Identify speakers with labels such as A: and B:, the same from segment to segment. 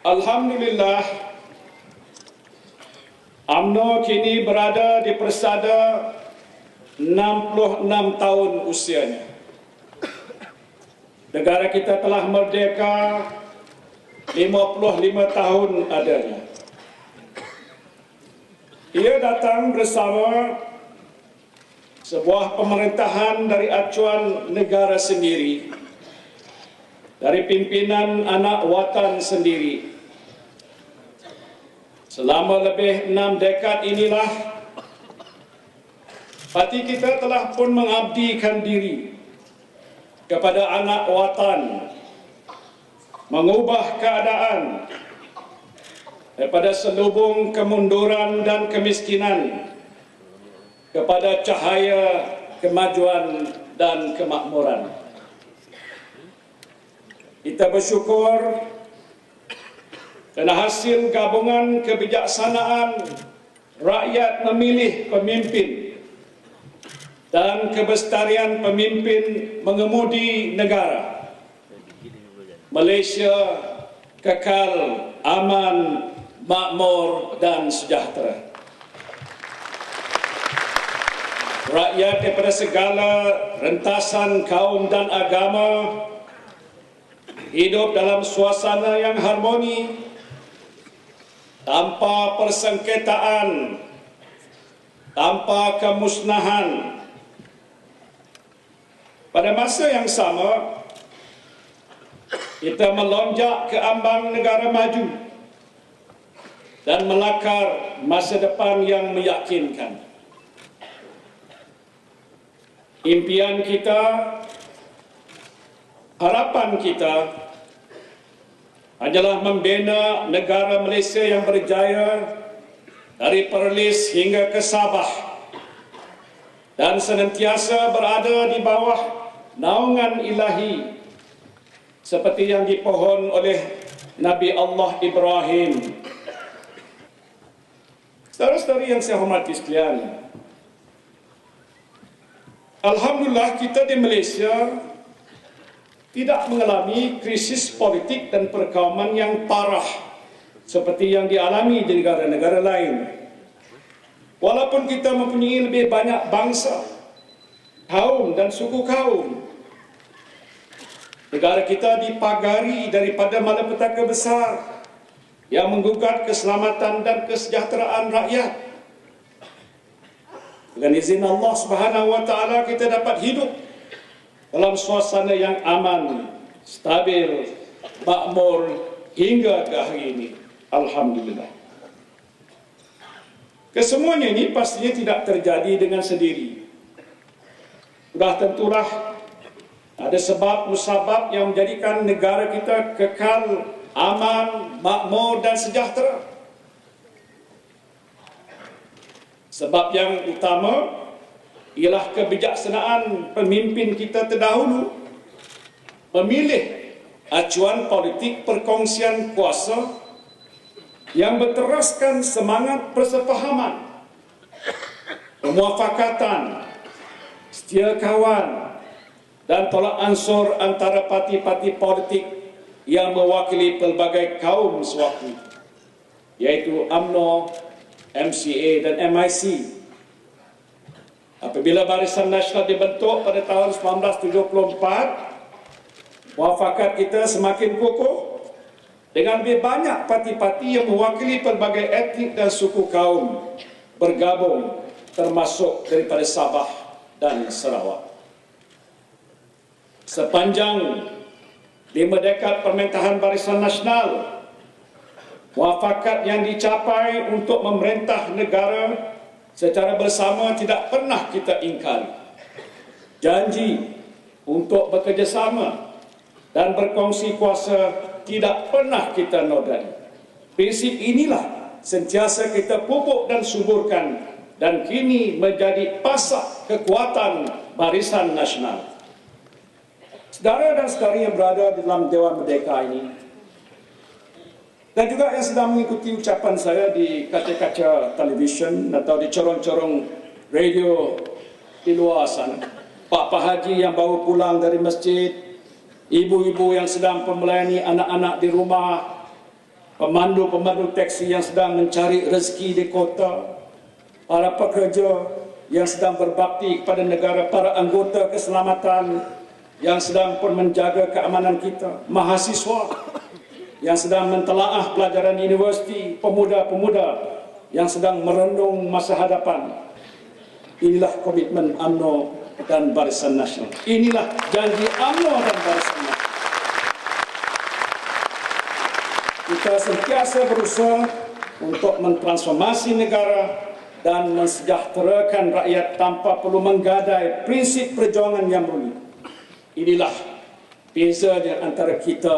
A: Alhamdulillah, UMNO kini berada di persada 66 tahun usianya. Negara kita telah merdeka 55 tahun adanya. Ia datang bersama sebuah pemerintahan dari acuan negara sendiri, dari pimpinan anak watan sendiri. Selama lebih 6 dekad inilah, parti kita telah pun mengabdikan diri kepada anak watan, mengubah keadaan daripada selubung kemunduran dan kemiskinan kepada cahaya kemajuan dan kemakmuran. Kita bersyukur kerana hasil gabungan kebijaksanaan rakyat memilih pemimpin dan kelestarian pemimpin mengemudi negara, Malaysia kekal aman, makmur dan sejahtera. Rakyat daripada segala rentasan kaum dan agama hidup dalam suasana yang harmoni, tanpa persengketaan, tanpa kemusnahan. Pada masa yang sama, kita melonjak ke ambang negara maju dan melakar masa depan yang meyakinkan. Impian kita, harapan kita hanyalah membina negara Malaysia yang berjaya dari Perlis hingga ke Sabah dan senantiasa berada di bawah naungan ilahi seperti yang dipohon oleh Nabi Allah Ibrahim. Saudara-saudari yang saya hormati sekalian, alhamdulillah kita di Malaysia tidak mengalami krisis politik dan perkauman yang parah seperti yang dialami di negara-negara lain. Walaupun kita mempunyai lebih banyak bangsa, kaum dan suku kaum, negara kita dipagari daripada malapetaka besar yang menggugat keselamatan dan kesejahteraan rakyat. Dengan izin Allah Subhanahu wa taala, kita dapat hidup dalam suasana yang aman, stabil, makmur hingga ke hari ini. Alhamdulillah. Kesemuanya ini pastinya tidak terjadi dengan sendiri. Sudah tentulah ada sebab musabab yang menjadikan negara kita kekal aman, makmur dan sejahtera. Sebab yang utama ialah kebijaksanaan pemimpin kita terdahulu memilih acuan politik perkongsian kuasa yang berteraskan semangat persefahaman, pemuafakatan, setia kawan dan tolak ansur antara parti-parti politik yang mewakili pelbagai kaum sewaktu, iaitu UMNO, MCA dan MIC. Apabila Barisan Nasional dibentuk pada tahun 1974, muafakat kita semakin kukuh dengan lebih banyak parti-parti yang mewakili pelbagai etnik dan suku kaum bergabung, termasuk daripada Sabah dan Sarawak. Sepanjang 5 dekad pemerintahan Barisan Nasional, muafakat yang dicapai untuk memerintah negara secara bersama tidak pernah kita ingkari. Janji untuk bekerjasama dan berkongsi kuasa tidak pernah kita nodai. Prinsip inilah sentiasa kita pupuk dan suburkan dan kini menjadi pasak kekuatan Barisan Nasional. Saudara dan saudari yang berada di dalam Dewan Merdeka ini, dan juga yang sedang mengikuti ucapan saya di kaca-kaca televisyen atau di corong-corong radio di luar sana, Pak Haji yang baru pulang dari masjid, ibu-ibu yang sedang melayani anak-anak di rumah, pemandu-pemandu teksi yang sedang mencari rezeki di kota, para pekerja yang sedang berbakti kepada negara, para anggota keselamatan yang sedang pun menjaga keamanan kita, mahasiswa yang sedang mentelaah pelajaran universiti, pemuda-pemuda yang sedang merenung masa hadapan. Inilah komitmen UMNO dan Barisan Nasional. Inilah janji UMNO dan Barisan Nasional. Kita sentiasa berusaha untuk mentransformasi negara dan mensejahterakan rakyat tanpa perlu menggadai prinsip perjuangan yang murni. Inilah beza di antara kita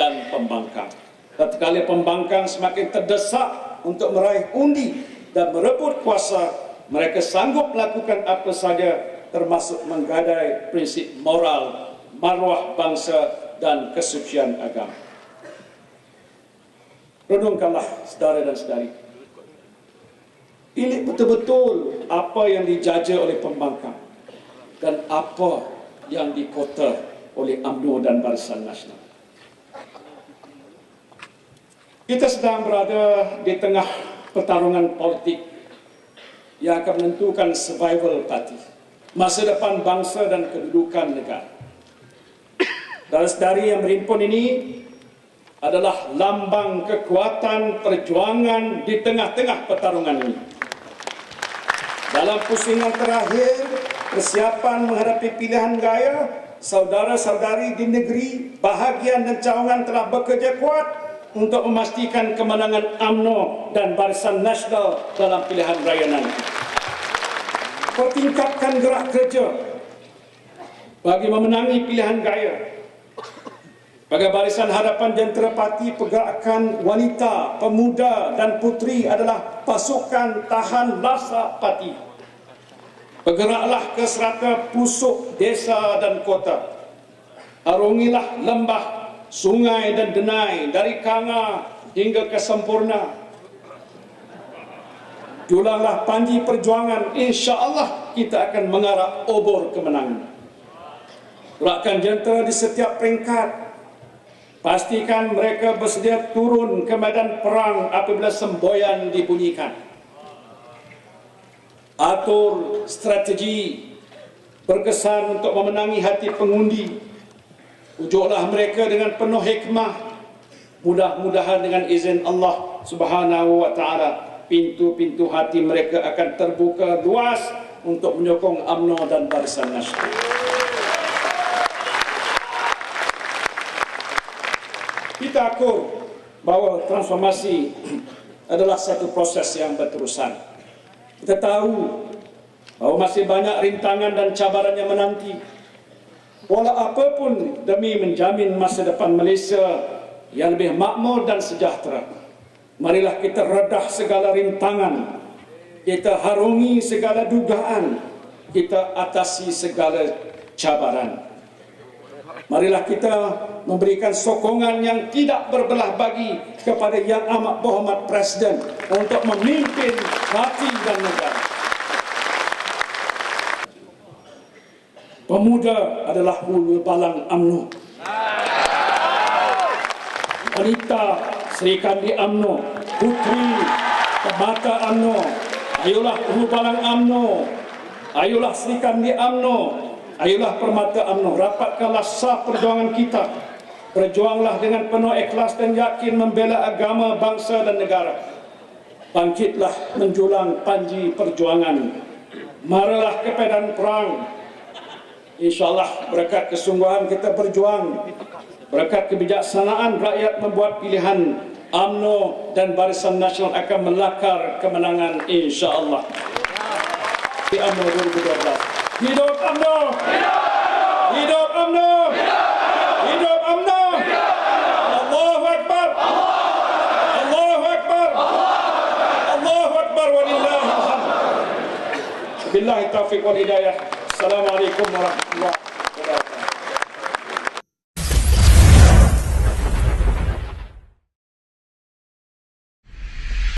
A: dan pembangkang. Tatkala pembangkang semakin terdesak untuk meraih undi dan merebut kuasa, mereka sanggup melakukan apa saja, termasuk menggadai prinsip moral, maruah bangsa dan kesucian agama. Renungkanlah saudara dan saudari, ini betul-betul apa yang dijaja oleh pembangkang dan apa yang dikota oleh UMNO dan Barisan Nasional. Kita sedang berada di tengah pertarungan politik yang akan menentukan survival party, masa depan bangsa dan kedudukan negara. Saudara-saudari yang berhimpun ini adalah lambang kekuatan perjuangan di tengah-tengah pertarungan ini. Dalam pusingan terakhir persiapan menghadapi pilihan raya, saudara-saudari di negeri, bahagian dan cawangan telah bekerja kuat untuk memastikan kemenangan UMNO dan Barisan Nasional dalam pilihan raya nanti. Pertingkatkan gerak kerja bagi memenangi pilihan raya. Bagi Barisan Hadapan Jentera Parti, pergerakan wanita, pemuda dan puteri adalah pasukan tahan lasa parti. Bergeraklah ke serata pusuk desa dan kota. Arungilah lembah, sungai dan denai dari Kanga hingga ke Sempurna. Julanglah panji perjuangan, insya-Allah kita akan mengarah obor kemenangan. Gerakkan jentera di setiap peringkat. Pastikan mereka bersedia turun ke medan perang apabila semboyan dibunyikan. Atur strategi berkesan untuk memenangi hati pengundi. Ujuklah mereka dengan penuh hikmah. Mudah-mudahan dengan izin Allah Subhanahu wa taala, pintu-pintu hati mereka akan terbuka luas untuk menyokong UMNO dan Barisan Nasional. Kita akur bahawa transformasi adalah satu proses yang berterusan. Kita tahu bahawa masih banyak rintangan dan cabaran yang menanti. Walau apapun demi menjamin masa depan Malaysia yang lebih makmur dan sejahtera. Marilah kita redah segala rintangan, kita harungi segala dugaan, kita atasi segala cabaran. Marilah kita memberikan sokongan yang tidak berbelah bagi kepada Yang Amat Berhormat Presiden untuk memimpin parti dan negara. Pemuda adalah hulu balang UMNO. Wanita Sri Kandi UMNO, putri permata UMNO. Ayolah hulu balang UMNO. Ayolah Sri Kandi UMNO. Ayolah permata UMNO, rapatkanlah sah perjuangan kita. Berjuanglah dengan penuh ikhlas dan yakin membela agama, bangsa dan negara. Bangkitlah menjulang panji perjuangan. Marilah ke medan perang. InsyaAllah berkat kesungguhan kita berjuang, berkat kebijaksanaan rakyat membuat pilihan, UMNO dan Barisan Nasional akan melakar kemenangan insyaAllah. Di UMNO 2012. Hidup UMNO! Hidup UMNO! Hidup UMNO! Allahu Akbar! Allahu Akbar! Allahu Akbar walillahil hamd. Billahi taufiq wal hidayah. Assalamualaikum warahmatullahi wabarakatuh.